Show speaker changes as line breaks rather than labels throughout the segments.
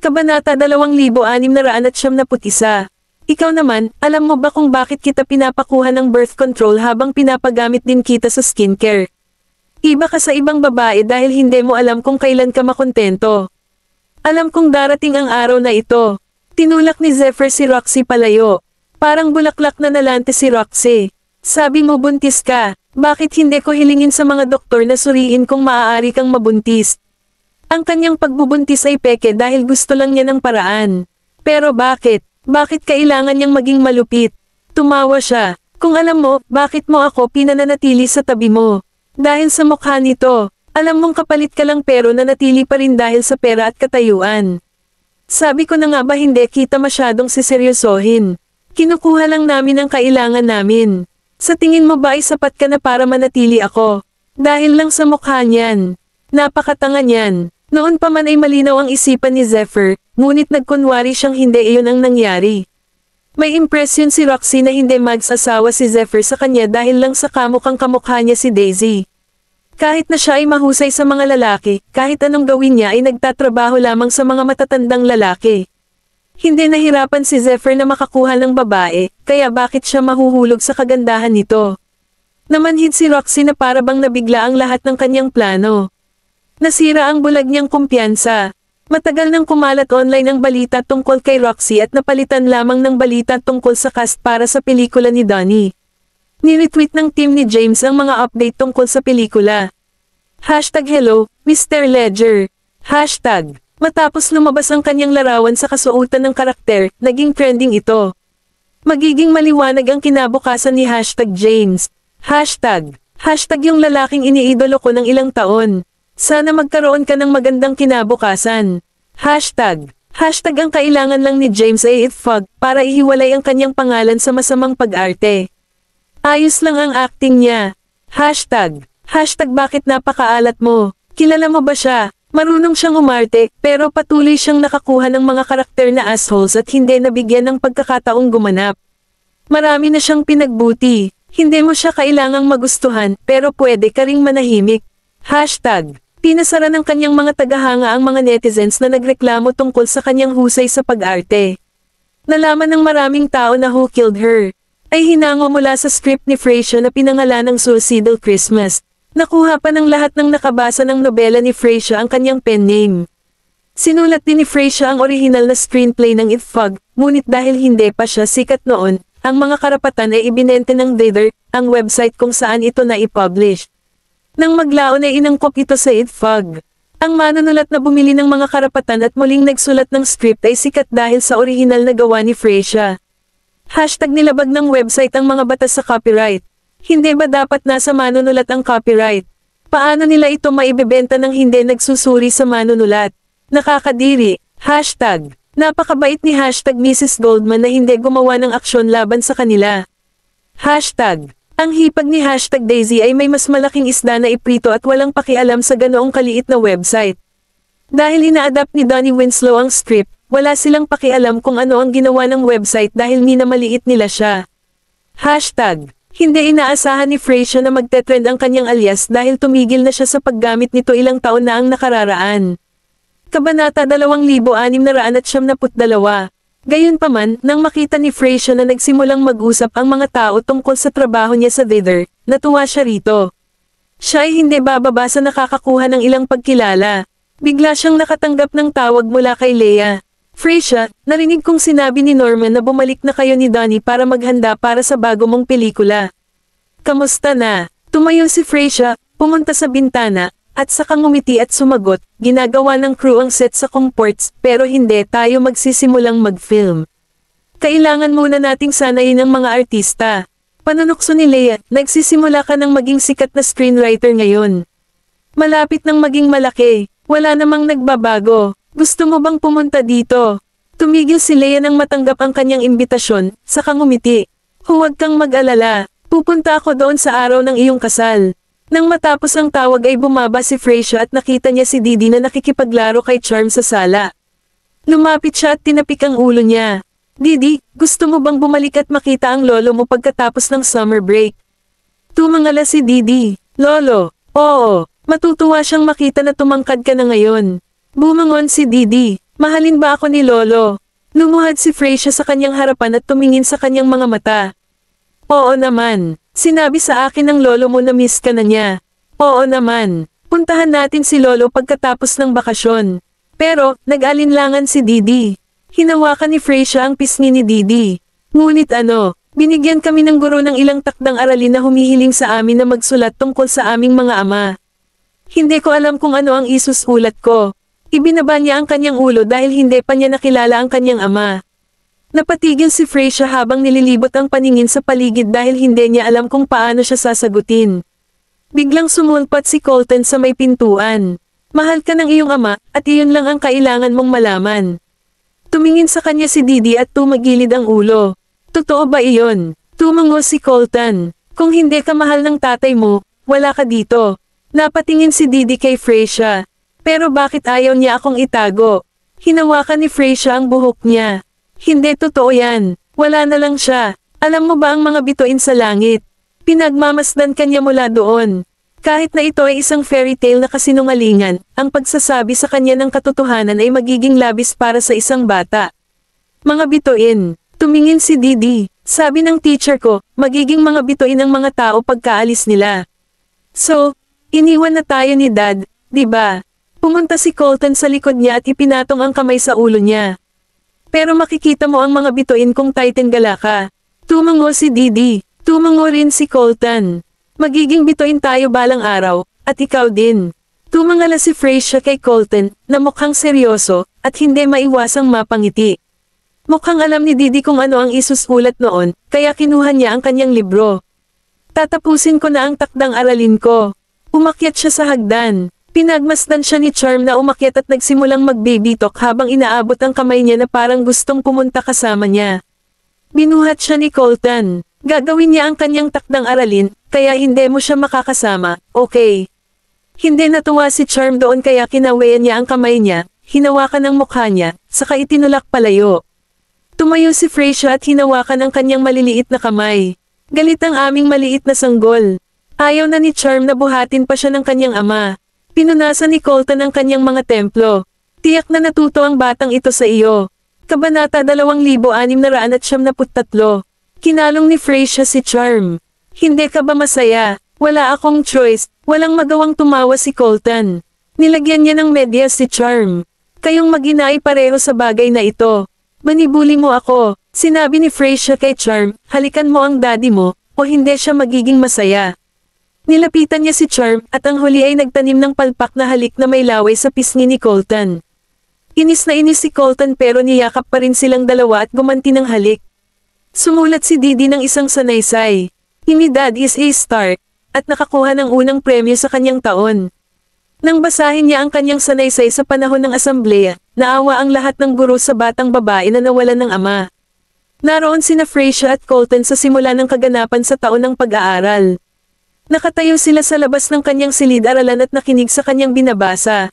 Kabanata 2691. Ikaw naman, alam mo ba kung bakit kita pinapakuha ng birth control habang pinapagamit din kita sa skincare? Iba ka sa ibang babae dahil hindi mo alam kung kailan ka makontento. Alam kong darating ang araw na ito. Tinulak ni Zephyr si Roxy palayo. Parang bulaklak na nalante si Roxy. Sabi mo buntis ka, bakit hindi ko hilingin sa mga doktor na suriin kung maaari kang mabuntis? Ang kanyang pagbubuntis ay peke dahil gusto lang niya ng paraan. Pero bakit? Bakit kailangan niyang maging malupit? Tumawa siya. Kung alam mo, bakit mo ako pinananatili sa tabi mo? Dahil sa mukha nito. Alam mong kapalit ka lang pero nanatili pa rin dahil sa pera at katayuan. Sabi ko na nga ba hindi kita masyadong siseryosohin. Kinukuha lang namin ang kailangan namin. Sa tingin mo ba ay sapat ka na para manatili ako? Dahil lang sa mukha niyan. Napakatanga niyan. Noon pa man ay malinaw ang isipan ni Zephyr, ngunit nagkunwari siyang hindi iyon ang nangyari. May impresyon si Roxy na hindi magsasawa si Zephyr sa kanya dahil lang sa kamukhang kamukha niya si Daisy. Kahit na siya ay mahusay sa mga lalaki, kahit anong gawin niya ay nagtatrabaho lamang sa mga matatandang lalaki. Hindi nahirapan si Zephyr na makakuha ng babae, kaya bakit siya mahuhulog sa kagandahan nito? Namanhid si Roxy na para bang nabigla ang lahat ng kanyang plano. Nasira ang bulag niyang kumpiyansa. Matagal nang kumalat online ang balita tungkol kay Roxy at napalitan lamang ng balita tungkol sa cast para sa pelikula ni Donnie. Ni-retweet ng team ni James ang mga update tungkol sa pelikula. #Hello, Mr. Ledger. Matapos lumabas ang kanyang larawan sa kasuotan ng karakter, naging trending ito. Magiging maliwanag ang kinabukasan ni #James. Yung lalaking iniidolo ko ng ilang taon. Sana magkaroon ka ng magandang kinabukasan. Ang kailangan lang ni James ay itfog para ihiwalay ang kanyang pangalan sa masamang pag-arte. Ayos lang ang acting niya. Bakit napakaalat mo? Kilala mo ba siya? Marunong siyang umarte, pero patuloy siyang nakakuha ng mga karakter na assholes at hindi nabigyan ng pagkakataong gumanap. Marami na siyang pinagbuti. Hindi mo siya kailangang magustuhan, pero pwede ka ring manahimik. Pinasara ng kanyang mga tagahanga ang mga netizens na nagreklamo tungkol sa kanyang husay sa pag-arte. Nalaman ng maraming tao na Who Killed Her ay hinango mula sa script ni Frasier na pinangalan ng Suicidal Christmas. Nakuha pa ng lahat ng nakabasa ng nobela ni Frasier ang kanyang pen name. Sinulat din ni Frasier ang orihinal na screenplay ng itfog, ngunit dahil hindi pa siya sikat noon, ang mga karapatan ay ibinente ng Dither, ang website kung saan ito na i-publish. Nang maglaon ay inangkop ito sa itfog. Ang manunulat na bumili ng mga karapatan at muling nagsulat ng script ay sikat dahil sa orihinal na gawa ni Frasier. #nilabag ng website ang mga batas sa copyright. Hindi ba dapat nasa manunulat ang copyright? Paano nila ito maibebenta ng hindi nagsusuri sa manunulat? Nakakadiri. Napakabait ni Mrs. Goldman na hindi gumawa ng aksyon laban sa kanila. Ang hipag ni #Daisy ay may mas malaking isda na iprito at walang pakialam sa ganoong kaliit na website. Dahil ina-adapt ni Donnie Winslow ang script, wala silang pakialam kung ano ang ginawa ng website dahil minamaliit nila siya. Hindi inaasahan ni Frasier na magte-trend ang kanyang alias dahil tumigil na siya sa paggamit nito ilang taon na ang nakararaan. Kabanata 2692. Gayunpaman, nang makita ni Frasier na nagsimulang mag-usap ang mga tao tungkol sa trabaho niya sa Dither, natuwa siya rito. Siya ay hindi bababa sa nakakakuha ng ilang pagkilala. Bigla siyang nakatanggap ng tawag mula kay Leia. Frasier, narinig kong sinabi ni Norman na bumalik na kayo ni Donnie para maghanda para sa bago mong pelikula. Kamusta na? Tumayo si Frasier, pumunta sa bintana, at saka ngumiti at sumagot, ginagawa ng crew ang set sa comforts, pero hindi tayo magsisimulang mag-film. Kailangan muna nating sanayin ang mga artista. Panunokso ni Leia, nagsisimula ka ng maging sikat na screenwriter ngayon. Malapit nang maging malaki, wala namang nagbabago. Gusto mo bang pumunta dito? Tumigil si Leia nang matanggap ang kanyang imbitasyon, saka ngumiti. Huwag kang mag-alala, pupunta ako doon sa araw ng iyong kasal. Nang matapos ang tawag ay bumaba si Frasier at nakita niya si Didi na nakikipaglaro kay Charm sa sala. Lumapit siya at tinapik ang ulo niya. Didi, gusto mo bang bumalik at makita ang lolo mo pagkatapos ng summer break? Tumangala si Didi. Lolo, oo, matutuwa siyang makita na tumangkad ka na ngayon. Bumangon si Didi. Mahalin ba ako ni Lolo? Lumuhad si Freya sa kanyang harapan at tumingin sa kanyang mga mata. Oo naman. Sinabi sa akin ng lolo mo na miss ka na niya. Oo naman. Puntahan natin si Lolo pagkatapos ng bakasyon. Pero, nag-alinlangan si Didi. Hinawakan ni Freya ang pisngi ni Didi. Ngunit binigyan kami ng guro ng ilang takdang aralin na humihiling sa amin na magsulat tungkol sa aming mga ama. Hindi ko alam kung ano ang isusulat ko. Ibinaba niya ang kanyang ulo dahil hindi pa niya nakilala ang kanyang ama. Napatigil si Freya habang nililibot ang paningin sa paligid dahil hindi niya alam kung paano siya sasagutin. Biglang sumulpat si Colton sa may pintuan. Mahal ka ng iyong ama at iyon lang ang kailangan mong malaman. Tumingin sa kanya si Didi at tumagilid ang ulo. Totoo ba iyon? Tumango si Colton. Kung hindi ka mahal ng tatay mo, wala ka dito. Napatingin si Didi kay Freya. Pero bakit ayaw niya akong itago? Hinawakan ni Freya ang buhok niya. Hindi totoo yan. Wala na lang siya. Alam mo ba ang mga bituin sa langit? Pinagmamasdan kanya mula doon. Kahit na ito ay isang fairy tale na kasinungalingan, ang pagsasabi sa kanya ng katotohanan ay magiging labis para sa isang bata. Mga bituin. Tumingin si Didi. Sabi ng teacher ko, magiging mga bituin ang mga tao pagkaalis nila. So, iniwan na tayo ni Dad, di ba? Pumunta si Colton sa likod niya at ipinatong ang kamay sa ulo niya. Pero makikita mo ang mga bituin kung titinggala ka. Tumango si Didi. Tumango rin si Colton. Magiging bituin tayo balang araw, at ikaw din. Tumangala si Freya kay Colton, na mukhang seryoso, at hindi maiwasang mapangiti. Mukhang alam ni Didi kung ano ang isusulat noon, kaya kinuha niya ang kanyang libro. Tatapusin ko na ang takdang aralin ko. Umakyat siya sa hagdan. Pinagmasdan siya ni Charm na umakyat at nagsimulang mag-baby talk habang inaabot ang kamay niya na parang gustong pumunta kasama niya. Binuhat siya ni Colton. Gagawin niya ang kanyang takdang aralin, kaya hindi mo siya makakasama, okay? Hindi natuwa si Charm doon kaya kinawayan niya ang kamay niya, hinawakan ang mukha niya, saka itinulak palayo. Tumayo si Freya at hinawakan ang kanyang maliliit na kamay. Galit ang aming maliit na sanggol. Ayaw na ni Charm na buhatin pa siya ng kanyang ama. Pinunasan ni Colton ang kanyang mga templo. Tiyak na natuto ang batang ito sa iyo. Kabanata 2673. Kinalong ni Freya si Charm. Hindi ka ba masaya? Wala akong choice. Walang magawang tumawa si Colton. Nilagyan niya ng medyas si Charm. Kayong mag-ina ay pareho sa bagay na ito. Manibuli mo ako. Sinabi ni Freya kay Charm, halikan mo ang daddy mo, o hindi siya magiging masaya. Nilapitan niya si Charm at ang huli ay nagtanim ng palpak na halik na may laway sa pisngi ni Colton. Inis na inis si Colton pero niyakap pa rin silang dalawa at gumanti ng halik. Sumulat si Didi ng isang sanaysay. "My dad is a star," at nakakuha ng unang premyo sa kanyang taon. Nang basahin niya ang kanyang sanaysay sa panahon ng asambleya, naawa ang lahat ng guro sa batang babae na nawalan ng ama. Naroon sina Freya at Colton sa simula ng kaganapan sa taon ng pag-aaral. Nakatayo sila sa labas ng kanyang silid-aralan at nakinig sa kanyang binabasa.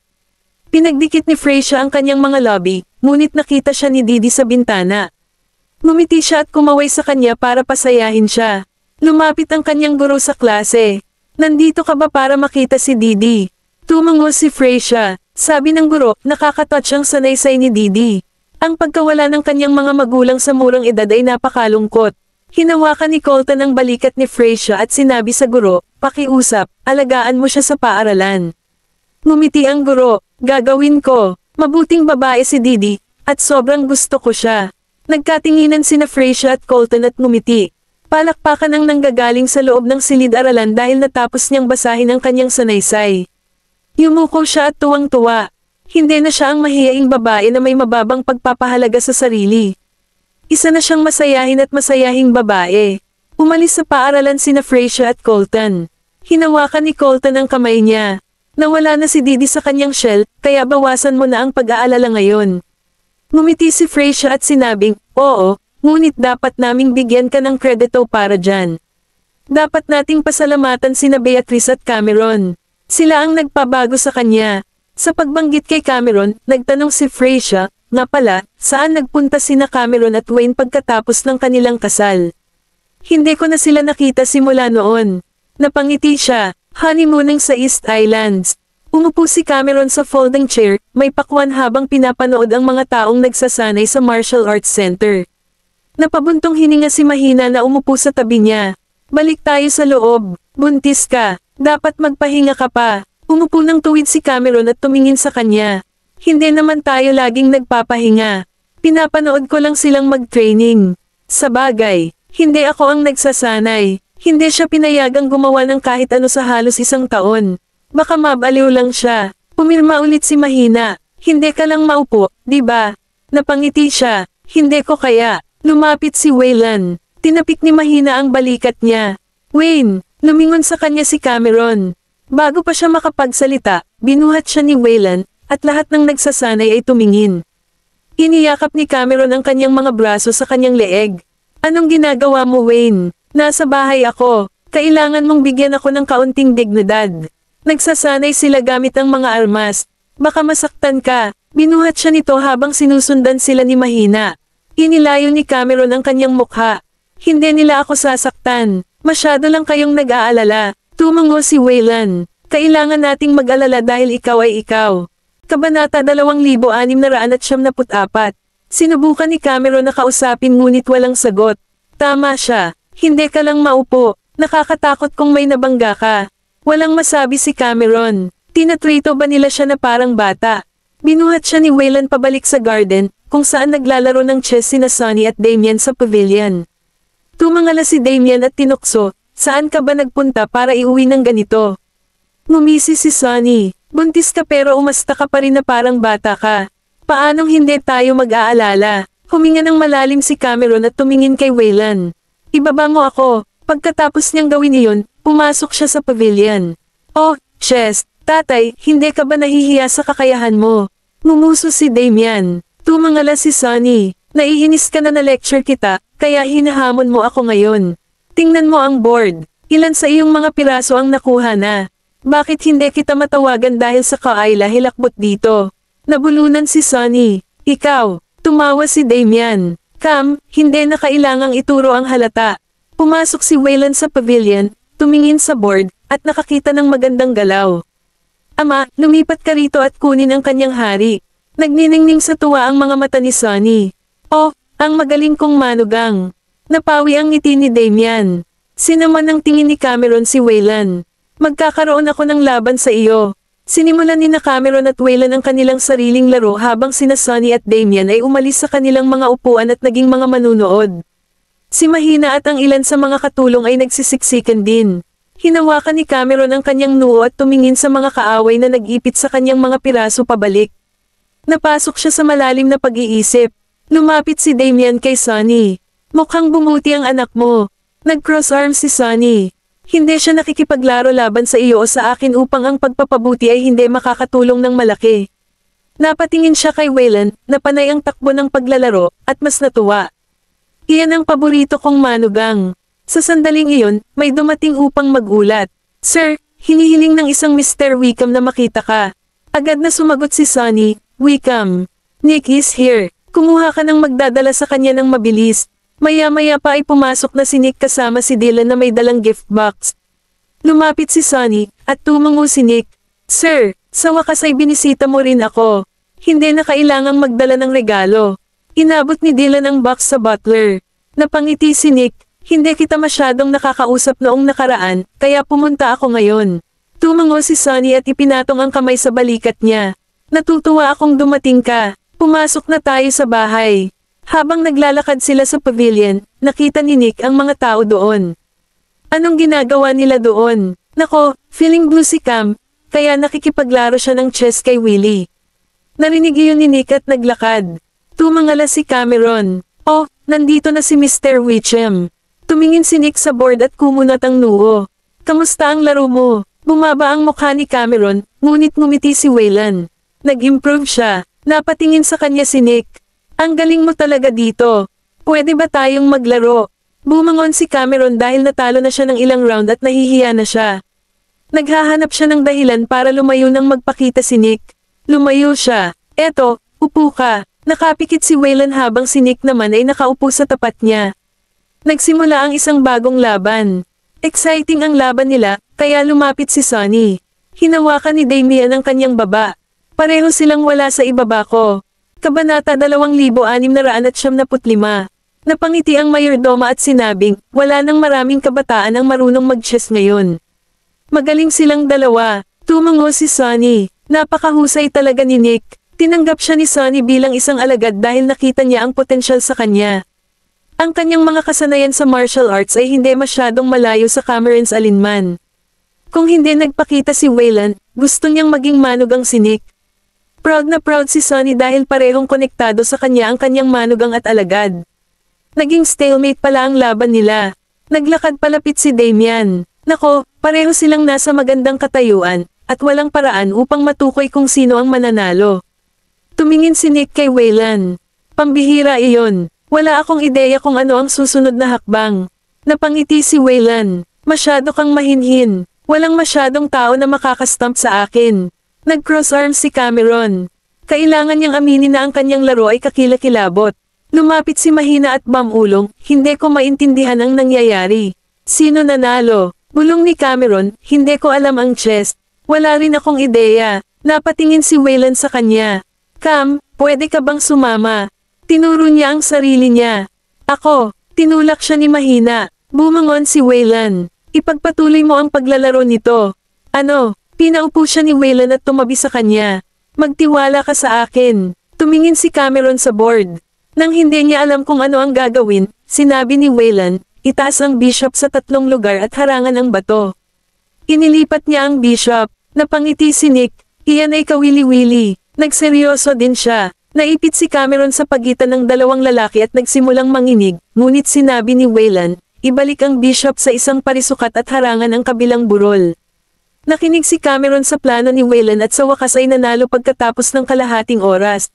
Pinagdikit ni Freya ang kanyang mga lobby, ngunit nakita siya ni Didi sa bintana. Ngumiti siya at kumaway sa kanya para pasayahin siya. Lumapit ang kanyang guro sa klase. "Nandito ka ba para makita si Didi?" Tumango si Freya. Sabi ng guro, nakakatouch ang sanaysay ni Didi. Ang pagkawala ng kanyang mga magulang sa murang edad ay napakalungkot. Hinawakan ni Colton ang balikat ni Freya at sinabi sa guro, "Pakiusap, alagaan mo siya sa paaralan." Ngumiti ang guro, "Gagawin ko. Mabuting babae si Didi, at sobrang gusto ko siya." Nagkatinginan sina Freya at Colton at ngumiti. Palakpakan ang nanggagaling sa loob ng silid-aralan dahil natapos niyang basahin ang kanyang sanaysay. Yumuko siya at tuwang-tuwa. Hindi na siya ang mahiyaing babae na may mababang pagpapahalaga sa sarili. Isa na siyang masayahin at masayahing babae. Umalis sa paaralan sina Freya at Colton. Hinawakan ni Colton ang kamay niya. Nawala na si Didi sa kanyang shell, kaya bawasan mo na ang pag-aalala ngayon. Ngumiti si Freya at sinabing, "Oo, ngunit dapat naming bigyan ka ng kredito para dyan. Dapat nating pasalamatan sina Beatrice at Cameron. Sila ang nagpabago sa kanya." Sa pagbanggit kay Cameron, nagtanong si Freya, "Nga pala, saan nagpunta sina Cameron at Wayne pagkatapos ng kanilang kasal?" "Hindi ko na sila nakita simula noon." Napangiti siya, "Honeymooning sa East Islands." Umupo si Cameron sa folding chair, may pakwan habang pinapanood ang mga taong nagsasanay sa martial arts center. Napabuntong hininga si Mahina na umupo sa tabi niya. Balik tayo sa loob, buntis ka, dapat magpahinga ka pa. Umupo ng tuwid si Cameron at tumingin sa kanya. Hindi naman tayo laging nagpapahinga. Pinapanood ko lang silang mag-training. Sa bagay, hindi ako ang nagsasanay. Hindi siya pinayagang gumawa ng kahit ano sa halos 1 taon. Baka mabaliw lang siya. Pumirma ulit si Mahina. Hindi ka lang maupo, di ba? Napangiti siya. Hindi ko kaya. Lumapit si Waylan. Tinapik ni Mahina ang balikat niya. Wayne, lumingon sa kanya si Cameron. Bago pa siya makapagsalita, binuhat siya ni Waylan, at lahat ng nagsasanay ay tumingin. Iniyakap ni Cameron ang kanyang mga braso sa kanyang leeg. Anong ginagawa mo, Wayne? Nasa bahay ako. Kailangan mong bigyan ako ng kaunting dignidad. Nagsasanay sila gamit ang mga armas. Baka masaktan ka. Binuhat siya nito habang sinusundan sila ni Mahina. Inilayo ni Cameron ang kanyang mukha. Hindi nila ako sasaktan. Masyado lang kayong nag-aalala. Tumango si Waylan. Kailangan nating mag-alala dahil ikaw ay ikaw. Kabanata 2674. Sinubukan ni Cameron na kausapin ngunit walang sagot. Tama siya. Hindi ka lang maupo. Nakakatakot kung may nabangga ka. Walang masabi si Cameron. Tinatrito ba nila siya na parang bata? Binuhat siya ni Waylan pabalik sa garden, kung saan naglalaro ng chess sina Sonny at Damian sa pavilion. Tumangala si Damian at tinukso, saan ka ba nagpunta para iuwi ng ganito? Ngumisi si Sonny. Buntis ka pero umasta ka pa rin na parang bata ka. Paanong hindi tayo mag-aalala? Huminga ng malalim si Cameron at tumingin kay Waylan. Ibaba mo ako. Pagkatapos niyang gawin iyon, pumasok siya sa pavilion. Oh, chess, tatay, hindi ka ba nahihiya sa kakayahan mo? Ngumuso si Damian. Tumangala si Sonny. Naiinis ka na lecture kita, kaya hinahamon mo ako ngayon. Tingnan mo ang board. Ilan sa iyong mga piraso ang nakuha na? Bakit hindi kita matawagan dahil sa kaayla hilakbot dito? Nabulunan si Sonny. Ikaw, tumawa si Damian. Cam, hindi na kailangang ituro ang halata. Pumasok si Waylan sa pavilion, tumingin sa board, at nakakita ng magandang galaw. Ama, lumipat ka rito at kunin ang kanyang hari. Nagniningning sa tuwa ang mga mata ni Sonny. Oh, ang magaling kong manugang. Napawi ang ngiti ni Damian. Sinaman ng tingin ni Cameron si Waylan. Magkakaroon ako ng laban sa iyo. Sinimulan ni na Cameron at Waylan ang kanilang sariling laro habang sina Sonny at Damian ay umalis sa kanilang mga upuan at naging mga manunood. Si Mahina at ang ilan sa mga katulong ay nagsisiksikan din. Hinawakan ni Cameron ang kanyang noo at tumingin sa mga kaaway na nag-ipit sa kanyang mga piraso pabalik. Napasok siya sa malalim na pag-iisip. Lumapit si Damian kay Sonny. Mukhang bumuti ang anak mo. Nag-cross arms si Sonny. Hindi siya nakikipaglaro laban sa iyo o sa akin upang ang pagpapabuti ay hindi makakatulong ng malaki. Napatingin siya kay Waylan, na panay ang takbo ng paglalaro, at mas natuwa. Iyan ang paborito kong manugang. Sa sandaling iyon, may dumating upang magulat. Sir, hinihiling ng isang Mr. Wickham na makita ka. Agad na sumagot si Sonny, Wickham. Nick is here. Kumuha ka ng magdadala sa kanya ng mabilis. Maya-maya pa ay pumasok na si Nick kasama si Dylan na may dalang gift box. Lumapit si Sonny, at tumango si Nick. Sir, sa wakas ay binisita mo rin ako. Hindi na kailangang magdala ng regalo. Inabot ni Dylan ang box sa butler. Napangiti si Nick, hindi kita masyadong nakakausap noong nakaraan, kaya pumunta ako ngayon. Tumango si Sonny at ipinatong ang kamay sa balikat niya. Natutuwa akong dumating ka. Pumasok na tayo sa bahay. Habang naglalakad sila sa pavilion, nakita ni Nick ang mga tao doon. Anong ginagawa nila doon? Nako, feeling blue si Cam, kaya nakikipaglaro siya ng chess kay Willie. Narinig iyon ni Nick at naglakad. Tumangala si Cameron. Oh, nandito na si Mr. Wickham. Tumingin si Nick sa board at kumunat ang noo. Kamusta ang laro mo? Bumaba ang mukha ni Cameron, ngunit ngumiti si Waylan. Nag-improve siya. Napatingin sa kanya si Nick. Ang galing mo talaga dito. Pwede ba tayong maglaro? Bumangon si Cameron dahil natalo na siya ng ilang round at nahihiya na siya. Naghahanap siya ng dahilan para lumayo nang magpakita si Nick. Lumayo siya. Eto, upo ka. Nakapikit si Waylan habang si Nick naman ay nakaupo sa tapat niya. Nagsimula ang isang bagong laban. Exciting ang laban nila, kaya lumapit si Sonny. Hinawakan ni Damian ang kanyang baba. Pareho silang wala sa ibaba ko. Kabanata 2675. Napangiti ang mayordoma at sinabing, wala nang maraming kabataan ang marunong mag-chess ngayon. Magaling silang dalawa. Tumango si Sonny. Napakahusay talaga ni Nick. Tinanggap siya ni Sonny bilang isang alagad dahil nakita niya ang potensyal sa kanya. Ang kanyang mga kasanayan sa martial arts ay hindi masyadong malayo sa Cameron's alinman. Kung hindi nagpakita si Wayland, gusto niyang maging manugang si Nick. Proud na proud si Sonny dahil parehong konektado sa kanya ang kanyang manugang at alagad. Naging stalemate pala ang laban nila. Naglakad palapit si Damian. Nako, pareho silang nasa magandang katayuan, at walang paraan upang matukoy kung sino ang mananalo. Tumingin si Nick kay Wayland. Pambihira iyon. Wala akong ideya kung ano ang susunod na hakbang. Napangiti si Wayland. Masyado kang mahinhin. Walang masyadong tao na makakastamp sa akin. Nag-cross arms si Cameron. Kailangan niyang aminin na ang kanyang laro ay kakilakilabot. Lumapit si Mahina at Bamulong, hindi ko maintindihan ang nangyayari. Sino nanalo? Bulong ni Cameron, hindi ko alam ang chess. Wala rin akong ideya. Napatingin si Wayland sa kanya. Cam, pwede ka bang sumama? Tinuro niya ang sarili niya. Ako, tinulak siya ni Mahina. Bumangon si Wayland. Ipagpatuloy mo ang paglalaro nito. Ano? Pinaupo siya ni Wayland at tumabi sa kanya. Magtiwala ka sa akin. Tumingin si Cameron sa board. Nang hindi niya alam kung ano ang gagawin, sinabi ni Wayland, itaas ang bishop sa 3 lugar at harangan ang bato. Inilipat niya ang bishop. Napangiti si Nick, iyan ay kawili-wili. Nagseryoso din siya. Naipit si Cameron sa pagitan ng dalawang lalaki at nagsimulang manginig, ngunit sinabi ni Wayland, ibalik ang bishop sa isang parisukat at harangan ang kabilang burol. Nakinig si Cameron sa plano ni Wayland at sa wakas ay nanalo pagkatapos ng kalahating oras.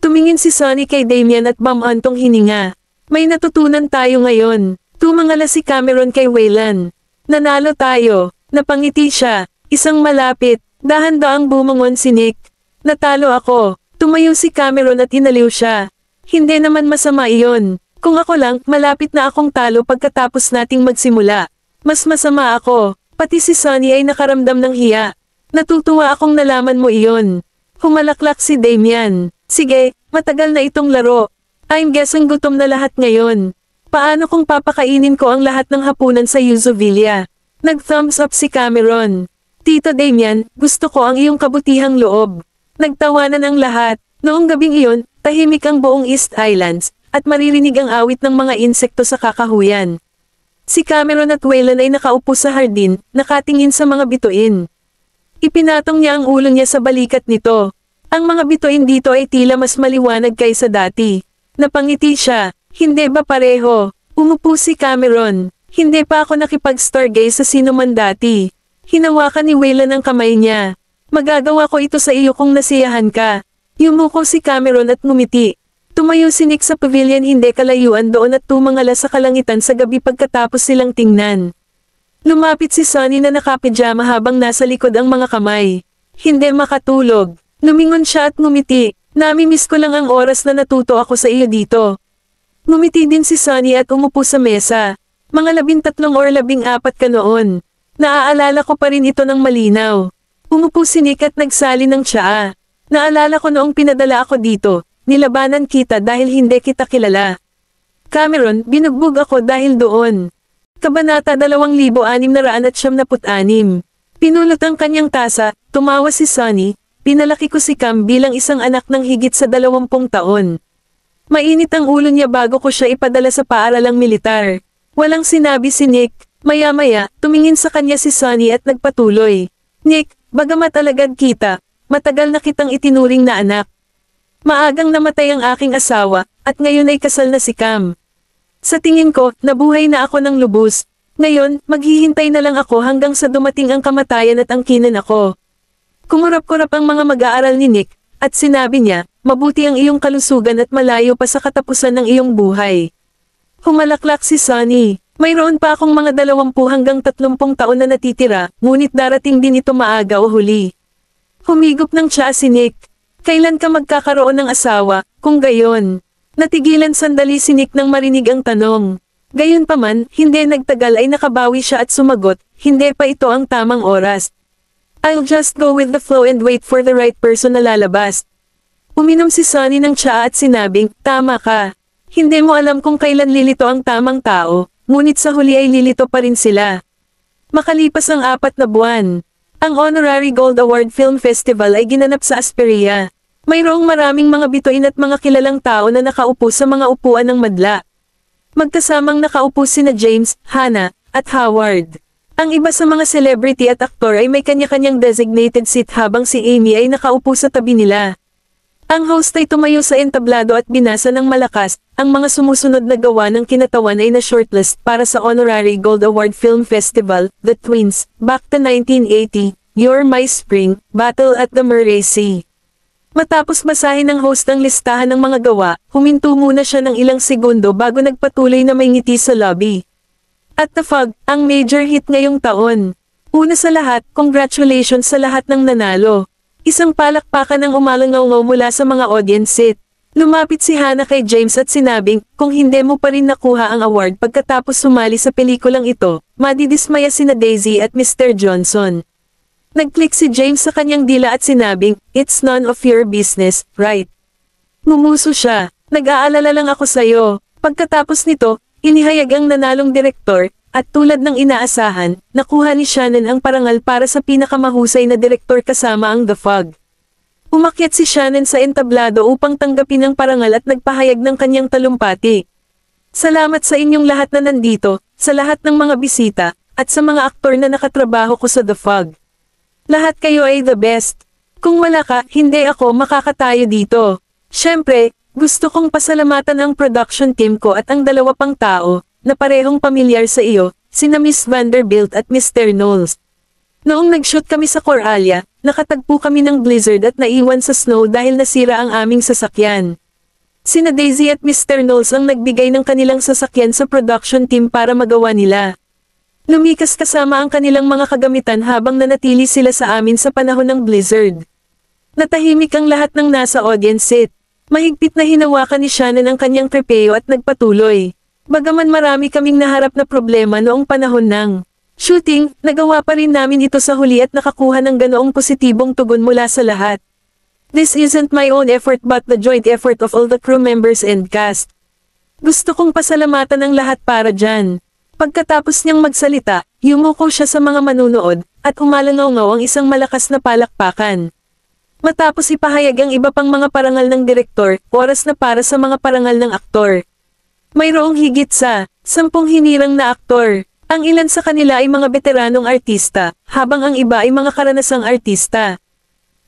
Tumingin si Sonny kay Damian at bamantong hininga. May natutunan tayo ngayon. Tumangala si Cameron kay Wayland. Nanalo tayo. Napangiti siya. Isang malapit. Dahan-daang bumangon si Nick. Natalo ako. Tumayo si Cameron at inaliw siya. Hindi naman masama iyon. Kung ako lang, malapit na akong talo pagkatapos nating magsimula. Mas masama ako. Pati si Sonny ay nakaramdam ng hiya. Natutuwa akong nalaman mo iyon. Humalaklak si Damian. Sige, matagal na itong laro. I'm guessing gutom na lahat ngayon. Paano kung papakainin ko ang lahat ng hapunan sa Yuzu Villa? Nag-thumbs up si Cameron. Tito Damian, gusto ko ang iyong kabutihang loob. Nagtawanan ang lahat. Noong gabing iyon, tahimik ang buong East Islands, at maririnig ang awit ng mga insekto sa kakahuyan. Si Cameron at Wayland ay nakaupo sa hardin, nakatingin sa mga bituin. Ipinatong niya ang ulo niya sa balikat nito. Ang mga bituin dito ay tila mas maliwanag kaysa dati. Napangiti siya. Hindi ba pareho? Umupo si Cameron. Hindi pa ako nakipag-stargaze sa sino man dati. Hinawakan ni Wayland ang kamay niya. Magagawa ko ito sa iyo kung nasiyahan ka. Yumuko si Cameron at ngumiti. Tumayo si Nick sa pavilion hindi kalayuan doon at tumangala sa kalangitan sa gabi pagkatapos silang tingnan. Lumapit si Sonny na nakapijama habang nasa likod ang mga kamay. Hindi makatulog. Lumingon siya at ngumiti. Namimiss ko lang ang oras na natuto ako sa iyo dito. Ngumiti din si Sonny at umupo sa mesa. Mga 13 or 14 ka noon. Naaalala ko pa rin ito ng malinaw. Umupo si Nick at nagsali ng tsaa. Naalala ko noong pinadala ako dito. Nilabanan kita dahil hindi kita kilala. Cameron, binugbog ako dahil doon. Kabanata 2676. Pinulot ang kanyang tasa, tumawa si Sonny. Pinalaki ko si Cam bilang isang anak ng higit sa 20 taon. Mainit ang ulo niya bago ko siya ipadala sa paaralang militar. Walang sinabi si Nick. Maya-maya, tumingin sa kanya si Sonny at nagpatuloy. Nick, bagamat alagad kita, matagal na kitang itinuring na anak. Maagang namatay ang aking asawa, at ngayon ay kasal na si Cam. Sa tingin ko, nabuhay na ako ng lubos. Ngayon, maghihintay na lang ako hanggang sa dumating ang kamatayan at angkinan ako. Kumurap-kurap ang mga mag-aaral ni Nick, at sinabi niya, mabuti ang iyong kalusugan at malayo pa sa katapusan ng iyong buhay. Humalaklak si Sonny. Mayroon pa akong mga 20 hanggang 30 taon na natitira, ngunit darating din ito maaga o huli. Humigop ng tsaa si Nick. Kailan ka magkakaroon ng asawa, kung gayon? Natigilan sandali si Nick nang marinig ang tanong. Gayunpaman, hindi nagtagal ay nakabawi siya at sumagot, hindi pa ito ang tamang oras. I'll just go with the flow and wait for the right person na lalabas. Uminom si Sunny ng tsaa at sinabing, tama ka. Hindi mo alam kung kailan lilito ang tamang tao, ngunit sa huli ay lilito pa rin sila. Makalipas ang 4 na buwan, ang Honorary Gold Award Film Festival ay ginanap sa Asperia. Mayroong maraming mga bituin at mga kilalang tao na nakaupo sa mga upuan ng madla. Magkasamang nakaupo sina James, Hannah, at Howard. Ang iba sa mga celebrity at aktor ay may kanya-kanyang designated seat habang si Amy ay nakaupo sa tabi nila. Ang host ay tumayo sa entablado at binasa ng malakas, ang mga sumusunod na gawa ng kinatawan ay na-shortlist para sa Honorary Gold Award Film Festival, The Twins, Back to 1980, You're My Spring, Battle at the Murray Sea. Matapos basahin ng host ang listahan ng mga gawa, huminto muna siya ng ilang segundo bago nagpatuloy na may ngiti sa lobby. At The Fog, ang major hit ngayong taon. Una sa lahat, congratulations sa lahat ng nanalo. Isang palakpakan ang umalangaw mula sa mga audience seat. Lumapit si Hannah kay James at sinabing, kung hindi mo pa rin nakuha ang award pagkatapos sumali sa pelikulang ito, madidismaya sina Daisy at Mr. Johnson. Nag-click si James sa kanyang dila at sinabing, it's none of your business, right? Ngumuso siya, nag-aalala lang ako sa'yo. Pagkatapos nito, inihayag ang nanalong direktor, at tulad ng inaasahan, nakuha ni Shannon ang parangal para sa pinakamahusay na direktor kasama ang The Fog. Umakyat si Shannon sa entablado upang tanggapin ang parangal at nagpahayag ng kanyang talumpati. Salamat sa inyong lahat na nandito, sa lahat ng mga bisita, at sa mga aktor na nakatrabaho ko sa The Fog. Lahat kayo ay the best. Kung wala ka, hindi ako makakatayo dito. Siyempre, gusto kong pasalamatan ang production team ko at ang 2 pang tao, na parehong pamilyar sa iyo, sina Miss Vanderbilt at Mr. Knowles. Noong nag-shoot kami sa Coralia, nakatagpo kami ng blizzard at naiwan sa snow dahil nasira ang aming sasakyan. Sina Daisy at Mr. Knowles ang nagbigay ng kanilang sasakyan sa production team para magawa nila. Lumikas kasama ang kanilang mga kagamitan habang nanatili sila sa amin sa panahon ng blizzard. Natahimik ang lahat ng nasa audience seat. Mahigpit na hinawakan ni Shannon ang kanyang trepeo at nagpatuloy. Bagaman marami kaming naharap na problema noong panahon ng shooting, nagawa pa rin namin ito sa huli at nakakuha ng ganoong positibong tugon mula sa lahat. This isn't my own effort but the joint effort of all the crew members and cast. Gusto kong pasalamatan ang lahat para dyan. Pagkatapos niyang magsalita, yumuko siya sa mga manunood, at umalangaw-ngaw ang isang malakas na palakpakan. Matapos ipahayag ang iba pang mga parangal ng direktor, oras na para sa mga parangal ng aktor. Mayroong higit sa 10 hinirang na aktor. Ang ilan sa kanila ay mga veteranong artista, habang ang iba ay mga karanasang artista.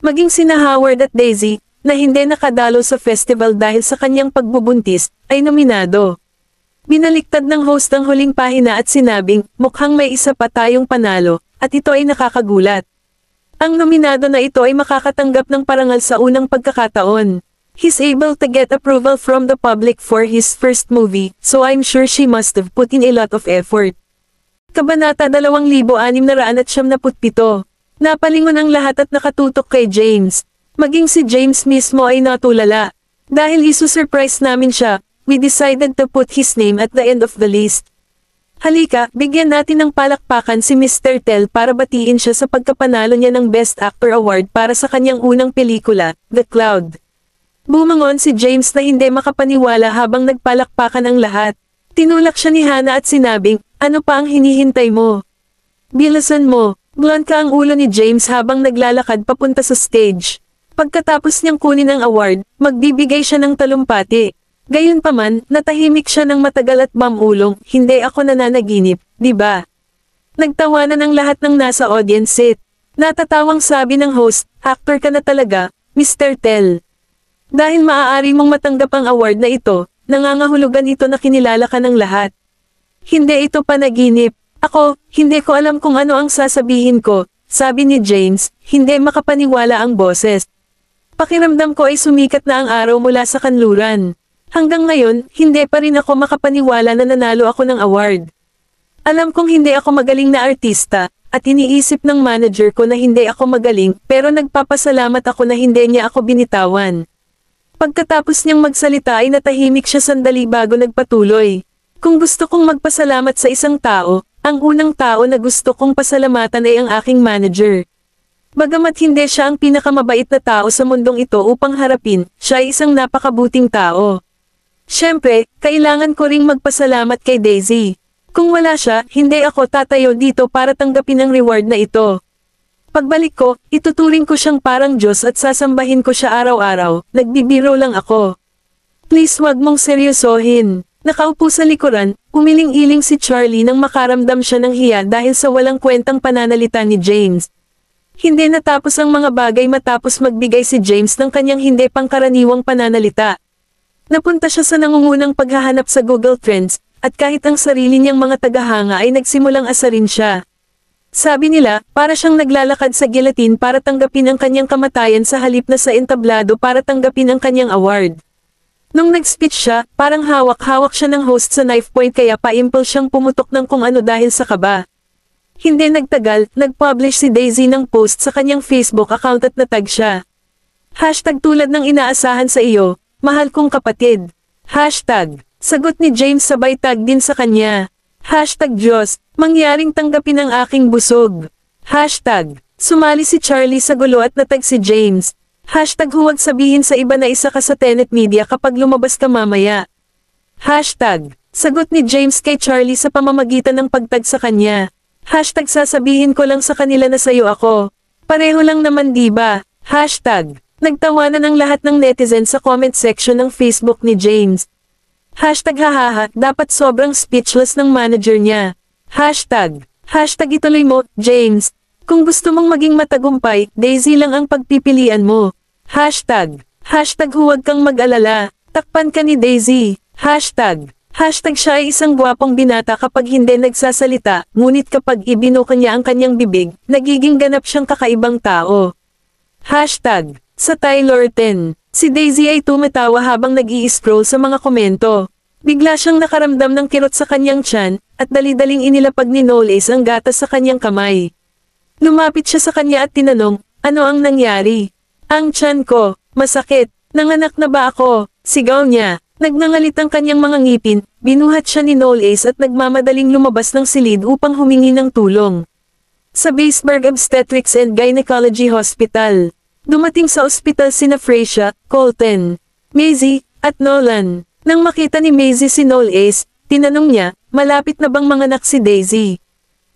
Maging sina Howard at Daisy, na hindi nakadalo sa festival dahil sa kanyang pagbubuntis, ay nominado. Binaliktad ng host ang huling pahina at sinabing, mukhang may isa pa tayong panalo, at ito ay nakakagulat. Ang nominado na ito ay makakatanggap ng parangal sa unang pagkakataon. He's able to get approval from the public for his first movie, so I'm sure she must have put in a lot of effort. Kabanata 2677. Napalingon ang lahat at nakatutok kay James. Maging si James mismo ay natulala. Dahil isusurprise namin siya, we decided to put his name at the end of the list. Halika, bigyan natin ng palakpakan si Mr. Tell para batiin siya sa pagkapanalo niya ng Best Actor Award para sa kanyang unang pelikula, The Cloud. Bumangon si James na hindi makapaniwala habang nagpalakpakan ang lahat. Tinulak siya ni Hannah at sinabing, ano pa ang hinihintay mo? Bilisan mo, blunt ka ang ulo ni James habang naglalakad papunta sa stage. Pagkatapos niyang kunin ang award, magbibigay siya ng talumpati. Gayunpaman, natahimik siya ng matagal at mamulong, hindi ako nananaginip, di ba? Nagtawanan ang lahat ng nasa audience seat. Natatawang sabi ng host, actor ka na talaga, Mr. Tell. Dahil maaari mong matanggap ang award na ito, nangangahulugan ito na kinilala ka ng lahat. Hindi ito panaginip. Ako, hindi ko alam kung ano ang sasabihin ko, sabi ni James, hindi makapaniwala ang boses. Pakiramdam ko ay sumikat na ang araw mula sa kanluran. Hanggang ngayon, hindi pa rin ako makapaniwala na nanalo ako ng award. Alam kong hindi ako magaling na artista, at iniisip ng manager ko na hindi ako magaling, pero nagpapasalamat ako na hindi niya ako binitawan. Pagkatapos niyang magsalita ay natahimik siya sandali bago nagpatuloy. Kung gusto kong magpasalamat sa isang tao, ang unang tao na gusto kong pasalamatan ay ang aking manager. Bagamat hindi siya ang pinakamabait na tao sa mundong ito upang harapin, siya ay isang napakabuting tao. Siyempre, kailangan ko ring magpasalamat kay Daisy. Kung wala siya, hindi ako tatayo dito para tanggapin ang reward na ito. Pagbalik ko, ituturing ko siyang parang Diyos at sasambahin ko siya araw-araw, nagbibiro lang ako. Please wag mong seryosohin. Nakaupo sa likuran, umiling-iling si Charlie nang makaramdam siya ng hiya dahil sa walang kwentang pananalita ni James. Hindi natapos ang mga bagay matapos magbigay si James ng kanyang hindi pangkaraniwang pananalita. Napunta siya sa nangungunang paghahanap sa Google Trends, at kahit ang sarili niyang mga tagahanga ay nagsimulang asarin siya. Sabi nila, para siyang naglalakad sa guillotine para tanggapin ang kanyang kamatayan sa halip na sa entablado para tanggapin ang kanyang award. Nung nag-speech siya, parang hawak-hawak siya ng host sa knife point kaya pa-impulse siyang pumutok ng kung ano dahil sa kaba. Hindi nagtagal, nag-publish si Daisy ng post sa kanyang Facebook account at natag siya. Hashtag tulad ng inaasahan sa iyo, mahal kong kapatid. Hashtag, sagot ni James sabay tag din sa kanya. Hashtag Diyos, mangyaring tanggapin ang aking busog. Hashtag, sumali si Charlie sa gulo at natag si James. Hashtag huwag sabihin sa iba na isa ka sa Tenet Media kapag lumabas ka mamaya. Hashtag, sagot ni James kay Charlie sa pamamagitan ng pagtag sa kanya. Hashtag sasabihin ko lang sa kanila na sayo ako. Pareho lang naman diba? Hashtag, nagtawanan ang lahat ng netizen sa comment section ng Facebook ni James. Hashtag hahaha, dapat sobrang speechless ng manager niya. Hashtag, hashtag ituloy mo, James. Kung gusto mong maging matagumpay, Daisy lang ang pagpipilian mo. Hashtag, hashtag huwag kang mag-alala, takpan ka ni Daisy. Hashtag, hashtag siya ay isang gwapong binata kapag hindi nagsasalita, ngunit kapag ibinuka niya ang kanyang bibig, nagiging ganap siyang kakaibang tao. Hashtag, sa Tyler 10, si Daisy ay tumatawa habang nag-i-scroll sa mga komento. Bigla siyang nakaramdam ng kirot sa kanyang tiyan, at dali-daling inilapag ni Knowles ang gatas sa kanyang kamay. Lumapit siya sa kanya at tinanong, ano ang nangyari? Ang tiyan ko, masakit, nanganak na ba ako? Sigaw niya. Nagngangalit ang kanyang mga ngipin, binuhat siya ni Knowles at nagmamadaling lumabas ng silid upang humingi ng tulong. Sa Baseburg Obstetrics and Gynecology Hospital. Dumating sa ospital sina Freya, Colton, Maisie, at Nolan. Nang makita ni Maisie si Knowles, tinanong niya, malapit na bang manganak si Daisy?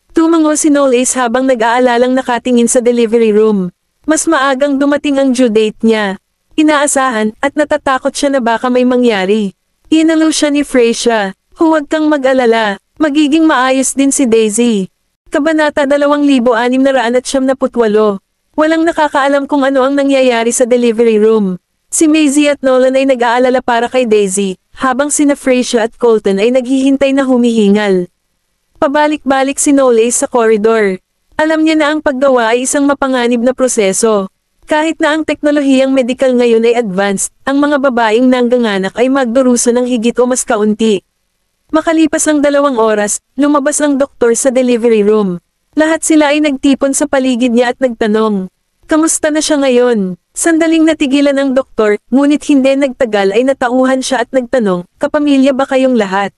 Tumango si Knowles habang nag-aalalang nakatingin sa delivery room. Mas maagang dumating ang due date niya. Inaasahan at natatakot siya na baka may mangyari. Inalo siya ni Freya, huwag kang mag-alala, magiging maayos din si Daisy. Kabanata 2678. Walang nakakaalam kung ano ang nangyayari sa delivery room. Si Maisie at Nolan ay nag-aalala para kay Daisy, habang sina Freya at Colton ay naghihintay na humihingal. Pabalik-balik si Knowles sa koridor. Alam niya na ang paggawa ay isang mapanganib na proseso. Kahit na ang teknolohiyang medikal ngayon ay advanced, ang mga babaeng nangganganak ay magdurusa ng higit o mas kaunti. Makalipas ang 2 oras, lumabas ang doktor sa delivery room. Lahat sila ay nagtipon sa paligid niya at nagtanong, kamusta na siya ngayon? Sandaling natigilan ang doktor, ngunit hindi nagtagal ay natauhan siya at nagtanong, kapamilya ba kayong lahat?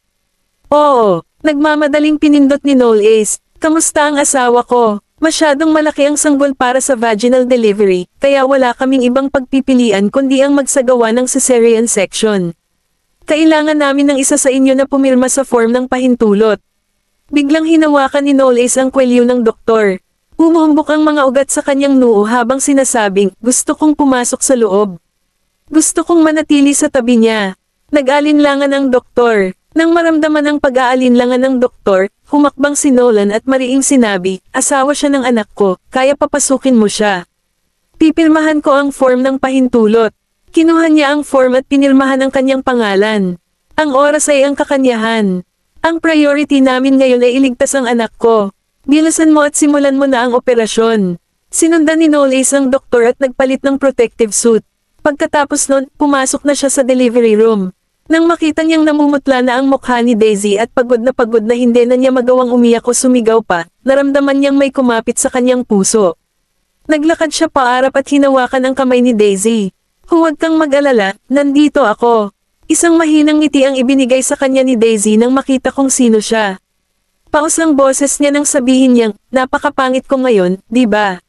Oo. Nagmamadaling pinindot ni Knowles, kamusta ang asawa ko? Masyadong malaki ang sanggol para sa vaginal delivery, kaya wala kaming ibang pagpipilian kundi ang magsagawa ng cesarean section. Kailangan namin ng isa sa inyo na pumirma sa form ng pahintulot. Biglang hinawakan ni Knowles ang kwelyo ng doktor. Umuumbok ang mga ugat sa kanyang noo habang sinasabing, gusto kong pumasok sa loob. Gusto kong manatili sa tabi niya. Nag-alinlangan ang doktor. Nang maramdaman ang pag-aalinlangan ng doktor, humakbang si Nolan at mariing sinabi, asawa siya ng anak ko, kaya papasukin mo siya. Pipirmahan ko ang form ng pahintulot. Kinuha niya ang form at pinirmahan ang kanyang pangalan. Ang oras ay ang kakanyahan. Ang priority namin ngayon ay iligtas ang anak ko. Bilisan mo at simulan mo na ang operasyon. Sinundan ni Knowles ang doktor at nagpalit ng protective suit. Pagkatapos nun, pumasok na siya sa delivery room. Nang makita niyang namumutla na ang mukha ni Daisy at pagod na hindi na niya magawang umiyak o sumigaw pa, naramdaman niyang may kumapit sa kanyang puso. Naglakad siya paarap at hinawakan ang kamay ni Daisy. Huwag kang mag-alala, nandito ako. Isang mahinang ngiti ang ibinigay sa kanya ni Daisy nang makita kung sino siya. Paus ang boses niya nang sabihin niyang, napakapangit ko ngayon, di ba?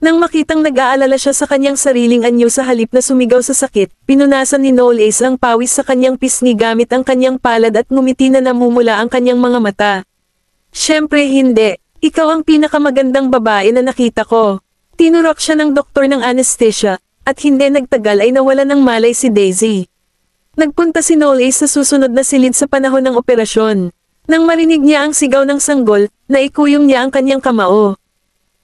Nang makitang nag-aalala siya sa kanyang sariling anyo sa halip na sumigaw sa sakit, pinunasan ni Noel Ace ang pawis sa kanyang pisngi gamit ang kanyang palad at ngumiti na namumula ang kanyang mga mata. Siyempre hindi, ikaw ang pinakamagandang babae na nakita ko. Tinurok siya ng doktor ng anesthesia, at hindi nagtagal ay nawala ng malay si Daisy. Nagpunta si Noel Ace sa susunod na silid sa panahon ng operasyon. Nang marinig niya ang sigaw ng sanggol, naikuyom niya ang kanyang kamao.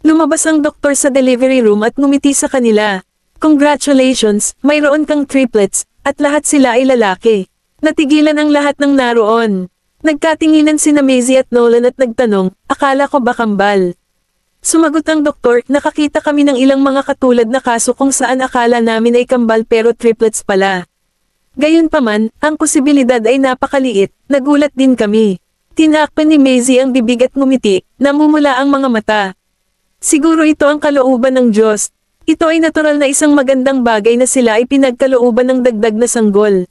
Lumabas ang doktor sa delivery room at ngumiti sa kanila. Congratulations, mayroon kang triplets, at lahat sila ay lalaki. Natigilan ang lahat ng naroon. Nagkatinginan sina Maisie at Nolan at nagtanong, akala ko ba kambal? Sumagot ang doktor, nakakita kami ng ilang mga katulad na kaso kung saan akala namin ay kambal pero triplets pala. Gayunpaman, ang posibilidad ay napakaliit, nagulat din kami. Tinakpan ni Maisie ang bibig at ngumiti, namumula ang mga mata. Siguro ito ang kalooban ng Diyos. Ito ay natural na isang magandang bagay na sila ay pinagkalooban ng dagdag na sanggol.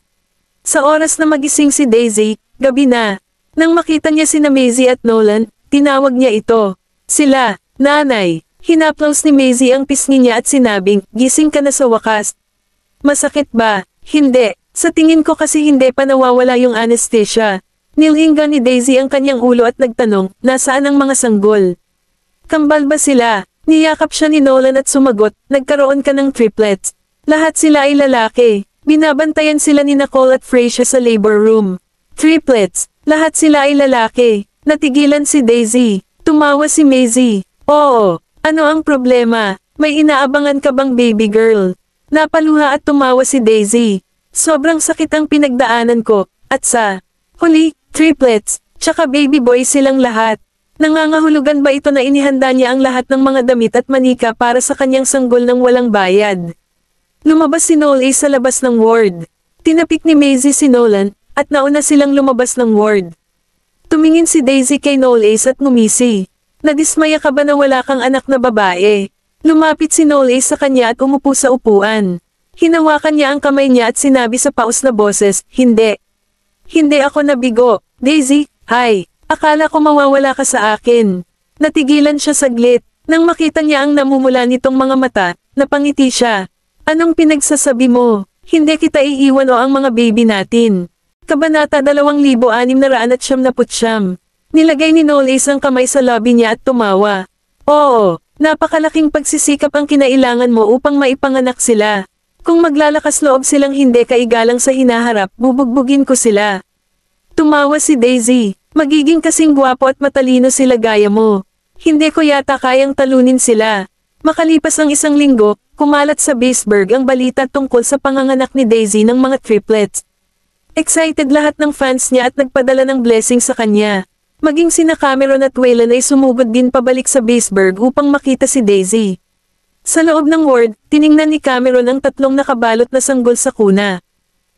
Sa oras na magising si Daisy, gabi na. Nang makita niya sina Maisie at Nolan, tinawag niya ito. Sila, nanay. Hinaplos ni Maisie ang pisngi niya at sinabing, gising ka na sa wakas. Masakit ba? Hindi. Sa tingin ko kasi hindi pa nawawala yung anesthesia. Nilhingga ni Daisy ang kanyang ulo at nagtanong, nasaan ang mga sanggol? Kambal ba sila? Niyakap siya ni Nolan at sumagot, nagkaroon ka ng triplets. Lahat sila ay lalaki. Binabantayan sila ni Nicole at Freya sa labor room. Triplets. Lahat sila ay lalaki. Natigilan si Daisy. Tumawa si Maisie. Oo. Ano ang problema? May inaabangan ka bang baby girl? Napaluha at tumawa si Daisy. Sobrang sakit ang pinagdaanan ko. At sa huli, triplets. Tsaka baby boy silang lahat. Nangangahulugan ba ito na inihanda niya ang lahat ng mga damit at manika para sa kanyang sanggol ng walang bayad? Lumabas si Noel Ace sa labas ng ward. Tinapik ni Maisie si Nolan, at nauna silang lumabas ng ward. Tumingin si Daisy kay Noel Ace at ngumisi. Nadismaya ka ba na wala kang anak na babae? Lumapit si Noel Ace sa kanya at umupo sa upuan. Hinawakan niya ang kamay niya at sinabi sa paus na boses, hindi. Hindi ako nabigo. Daisy, hi. Akala ko mawawala ka sa akin. Natigilan siya saglit. Nang makita niya ang namumula nitong mga mata, napangiti siya. Anong pinagsasabi mo? Hindi kita iiwan o ang mga baby natin. Kabanata 2679. Nilagay ni Noel Ace ang kamay sa labi niya at tumawa. Oo, napakalaking pagsisikap ang kinailangan mo upang maipanganak sila. Kung maglalakas loob silang hindi kaigalang sa hinaharap, bubugbugin ko sila. Tumawa si Daisy. Magiging kasing gwapo at matalino sila gaya mo. Hindi ko yata kayang talunin sila. Makalipas ang isang linggo, kumalat sa Baseburg ang balita tungkol sa panganganak ni Daisy ng mga triplets. Excited lahat ng fans niya at nagpadala ng blessing sa kanya. Maging sina Cameron at Waylon ay sumugod din pabalik sa Baseburg upang makita si Daisy. Sa loob ng ward, tiningnan ni Cameron ang tatlong nakabalot na sanggol sa kuna.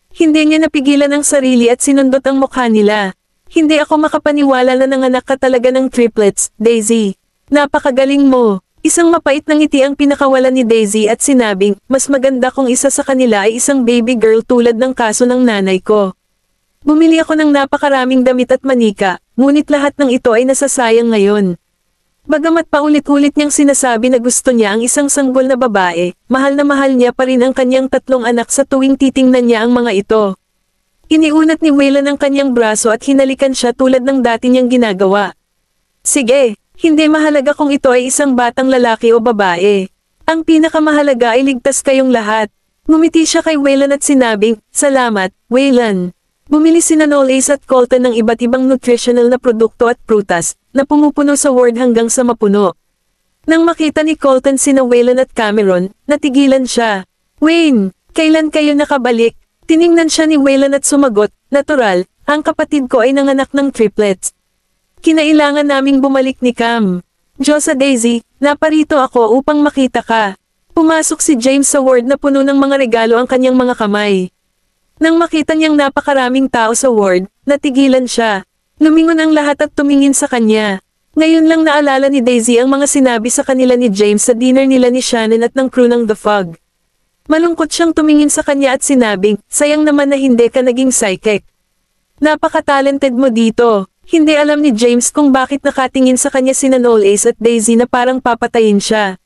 Hindi niya napigilan ang sarili at sinundot ang mukha nila. Hindi ako makapaniwala na nanganak ka talaga ng triplets, Daisy. Napakagaling mo. Isang mapait na ngiti ang pinakawalan ni Daisy at sinabing, mas maganda kung isa sa kanila ay isang baby girl tulad ng kaso ng nanay ko. Bumili ako ng napakaraming damit at manika, ngunit lahat ng ito ay nasasayang ngayon. Bagamat paulit-ulit niyang sinasabi na gusto niya ang isang sanggol na babae, mahal na mahal niya pa rin ang kanyang tatlong anak sa tuwing titingnan niya ang mga ito. Iniunat ni Waylon ang kanyang braso at hinalikan siya tulad ng dati niyang ginagawa. Sige, hindi mahalaga kung ito ay isang batang lalaki o babae. Ang pinakamahalaga ay ligtas kayong lahat. Ngumiti siya kay Waylon at sinabing, salamat, Waylon. Bumili sina Noel Ace at Colton ng iba't ibang nutritional na produkto at prutas, na pumupuno sa ward hanggang sa mapuno. Nang makita ni Colton sina Waylon at Cameron, natigilan siya. Wayne, kailan kayo nakabalik? Tiningnan siya ni Waylon at sumagot, natural, ang kapatid ko ay nanganak ng triplets. Kinailangan naming bumalik ni Cam. Diyosa Daisy, naparito ako upang makita ka. Pumasok si James sa ward na puno ng mga regalo ang kanyang mga kamay. Nang makita niyang napakaraming tao sa ward, natigilan siya. Lumingon ang lahat at tumingin sa kanya. Ngayon lang naalala ni Daisy ang mga sinabi sa kanila ni James sa dinner nila ni Shannon at ng crew ng The Fog. Malungkot siyang tumingin sa kanya at sinabing, sayang naman na hindi ka naging psychic. Napaka-talented mo dito. Hindi alam ni James kung bakit nakatingin sa kanya sina Noel Ace at Daisy na parang papatayin siya.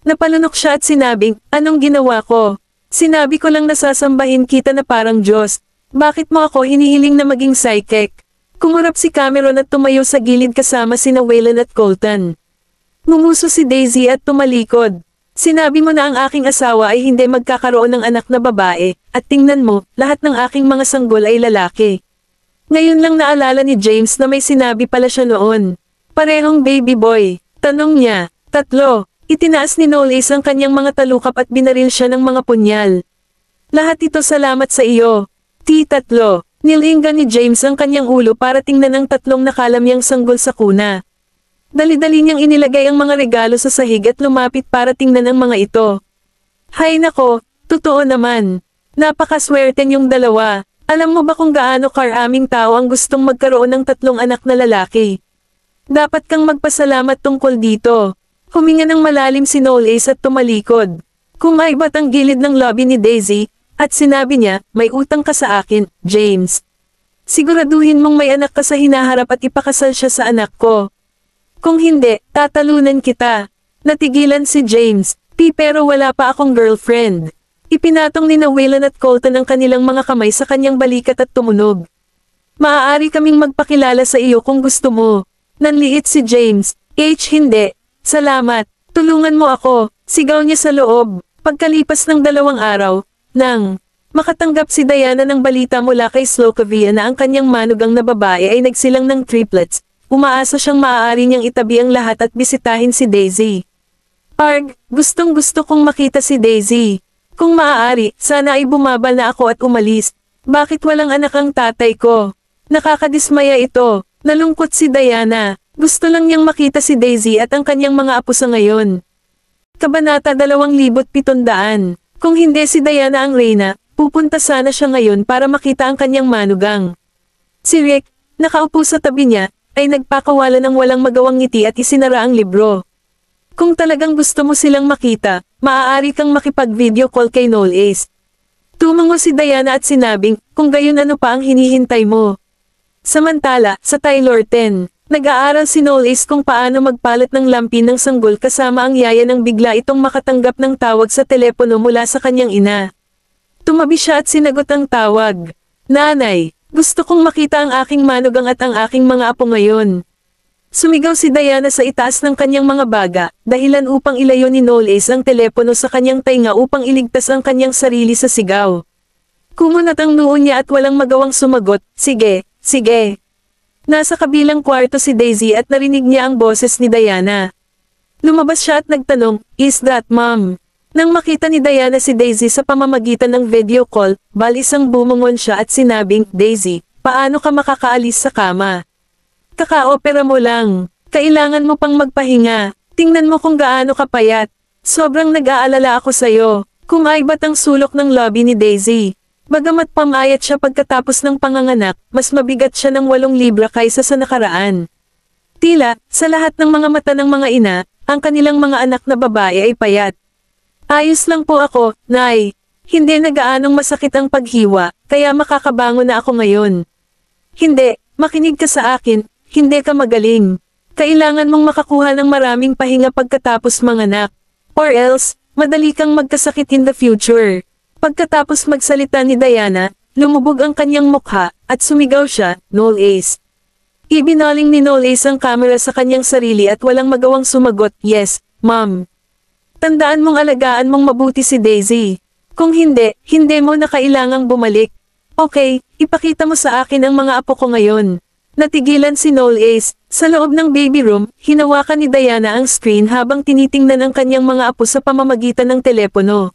Napalunok siya at sinabing, anong ginawa ko? Sinabi ko lang nasasambahin kita na parang Diyos. Bakit mo ako hinihiling na maging psychic? Kumurap si Cameron at tumayo sa gilid kasama sina Waylon at Colton. Ngumuso si Daisy at tumalikod. Sinabi mo na ang aking asawa ay hindi magkakaroon ng anak na babae, at tingnan mo, lahat ng aking mga sanggol ay lalaki. Ngayon lang naalala ni James na may sinabi pala siya noon. Parehong baby boy. Tanong niya, 3. Itinaas ni Knowles ang kanyang mga talukap at binaril siya ng mga punyal. Lahat ito salamat sa iyo. T3. Nilinga ni James ang kanyang ulo para tingnan ang 3 nakalamyang sanggol sa kuna. Dali-dali niyang inilagay ang mga regalo sa sahig at lumapit para tingnan ang mga ito. Hay nako, totoo naman. Napakaswerte niyong dalawa. Alam mo ba kung gaano karaming tao ang gustong magkaroon ng 3 anak na lalaki? Dapat kang magpasalamat tungkol dito. Huminga ng malalim si Knowles at tumalikod. Kumaibat ang gilid ng lobby ni Daisy, at sinabi niya, may utang ka sa akin, James. Siguraduhin mong may anak ka sa hinaharap at ipakasal siya sa anak ko. Kung hindi, tatalunan kita. Natigilan si James, pero wala pa akong girlfriend. Ipinatong ni Waylon at Colton ang kanilang mga kamay sa kanyang balikat at tumunog. Maaari kaming magpakilala sa iyo kung gusto mo. Nanliit si James, hindi. Salamat, tulungan mo ako, sigaw niya sa loob. Pagkalipas ng 2 araw, nang makatanggap si Diana ng balita mula kay Slocavia na ang kanyang manugang na babae ay nagsilang ng triplets, umaasa siyang maaari niyang itabi ang lahat at bisitahin si Daisy. Arg, gustong-gusto kong makita si Daisy. Kung maaari, sana ay bumaba na ako at umalis. Bakit walang anak ang tatay ko? Nakakadismaya ito. Nalungkot si Diana. Gusto lang niyang makita si Daisy at ang kanyang mga apo sa ngayon. Kabanata 2700. Kung hindi si Diana ang reyna, pupunta sana siya ngayon para makita ang kanyang manugang. Si Rick, nakaupo sa tabi niya, ay nagpakawala ng walang magawang ngiti at isinara ang libro. Kung talagang gusto mo silang makita, maaari kang makipag-video call kay Knowles. Tumango si Diana at sinabing, kung gayon ano pa ang hinihintay mo. Samantala, sa Tylor 10, nag-aaral si Knowles kung paano magpalit ng lampi ng sanggol kasama ang yaya nang bigla itong makatanggap ng tawag sa telepono mula sa kanyang ina. Tumabi siya at sinagot ang tawag. Nanay, gusto kong makita ang aking manugang at ang aking mga apo ngayon. Sumigaw si Diana sa itaas ng kanyang mga baga, dahilan upang ilayo ni Knowles ang telepono sa kanyang tainga upang iligtas ang kanyang sarili sa sigaw. Kumunat ang noo niya at walang magawang sumagot, sige. Nasa kabilang kwarto si Daisy at narinig niya ang boses ni Diana. Lumabas siya at nagtanong, is that mom? Nang makita ni Diana si Daisy sa pamamagitan ng video call, balisang bumangon siya at sinabing, Daisy, paano ka makakaalis sa kama? Kaka-opera mo lang. Kailangan mo pang magpahinga. Tingnan mo kung gaano ka payat. Sobrang nag-aalala ako sa'yo. Kumaibat ang sulok ng lobby ni Daisy. Bagamat pamayat siya pagkatapos ng panganganak, mas mabigat siya ng 8 libra kaysa sa nakaraan. Tila, sa lahat ng mga mata ng mga ina, ang kanilang mga anak na babae ay payat. Ayos lang po ako, Nay. Hindi na gaanong masakit ang paghiwa, kaya makakabangon na ako ngayon. Hindi, makinig ka sa akin, hindi ka magaling. Kailangan mong makakuha ng maraming pahinga pagkatapos manganak. Or else, madali kang magkasakit in the future. Pagkatapos magsalita ni Diana, lumubog ang kanyang mukha, at sumigaw siya, Knowles. Ibinaling ni Knowles ang kamera sa kanyang sarili at walang magawang sumagot, yes, ma'am. Tandaan mong alagaan mong mabuti si Daisy. Kung hindi mo na kailangang bumalik. Okay, ipakita mo sa akin ang mga apo ko ngayon. Natigilan si Knowles. Sa loob ng baby room, hinawakan ni Diana ang screen habang tinitingnan ang kanyang mga apo sa pamamagitan ng telepono.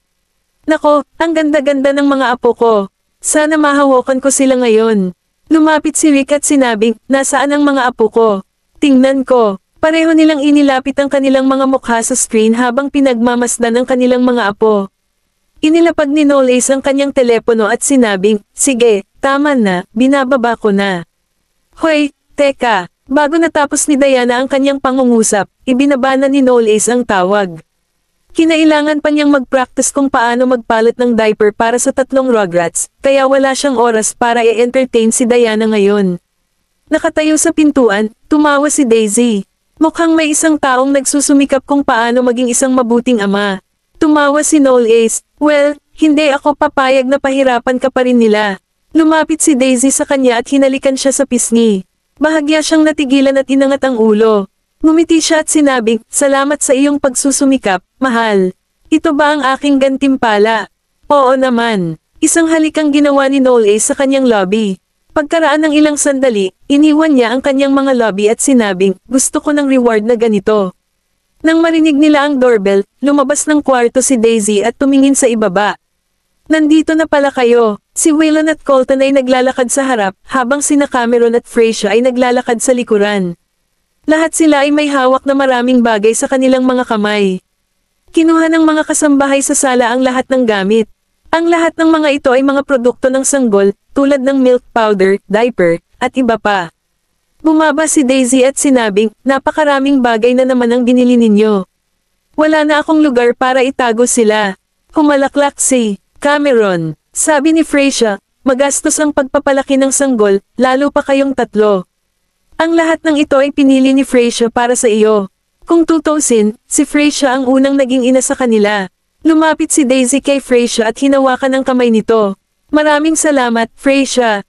Nako, ang ganda-ganda ng mga apo ko. Sana mahawakan ko sila ngayon. Lumapit si Rick at sinabing, nasaan ang mga apo ko? Tingnan ko. Pareho nilang inilapit ang kanilang mga mukha sa screen habang pinagmamasdan ang kanilang mga apo. Inilapag ni Knowles ang kanyang telepono at sinabing, sige, tama na, binababa ko na. Hoy, teka, bago natapos ni Diana ang kanyang pangungusap, ibinaba na ni Knowles ang tawag. Kinailangan pa niyang mag-practice kung paano magpalit ng diaper para sa 3 Rugrats, kaya wala siyang oras para i-entertain si Diana ngayon. Nakatayo sa pintuan, tumawa si Daisy. Mukhang may isang taong nagsusumikap kung paano maging isang mabuting ama. Tumawa si Noel Ace, well, hindi ako papayag na pahirapan ka pa rin nila. Lumapit si Daisy sa kanya at hinalikan siya sa pisngi. Bahagya siyang natigilan at inangat ang ulo. Ngumiti siya at sinabing, salamat sa iyong pagsusumikap, mahal. Ito ba ang aking gantimpala? Oo naman. Isang halikang ginawa ni Noel Ace sa kanyang lobby. Pagkaraan ng ilang sandali, iniwan niya ang kanyang mga lobby at sinabing, gusto ko ng reward na ganito. Nang marinig nila ang doorbell, lumabas ng kwarto si Daisy at tumingin sa ibaba. Nandito na pala kayo. Si Waylon at Colton ay naglalakad sa harap, habang sina Cameron at Freysia ay naglalakad sa likuran. Lahat sila ay may hawak na maraming bagay sa kanilang mga kamay. Kinuha ng mga kasambahay sa sala ang lahat ng gamit. Ang lahat ng mga ito ay mga produkto ng sanggol, tulad ng milk powder, diaper, at iba pa. Bumaba si Daisy at sinabing, napakaraming bagay na naman ang binili ninyo. Wala na akong lugar para itago sila. Humalaklak si Cameron. Sabi ni Freysia, magastos ang pagpapalaki ng sanggol, lalo pa kayong tatlo. Ang lahat ng ito ay pinili ni Freysia para sa iyo. Kung tutuusin, si Freysia ang unang naging ina sa kanila. Lumapit si Daisy kay Freysia at hinawakan ang kamay nito. Maraming salamat, Freysia.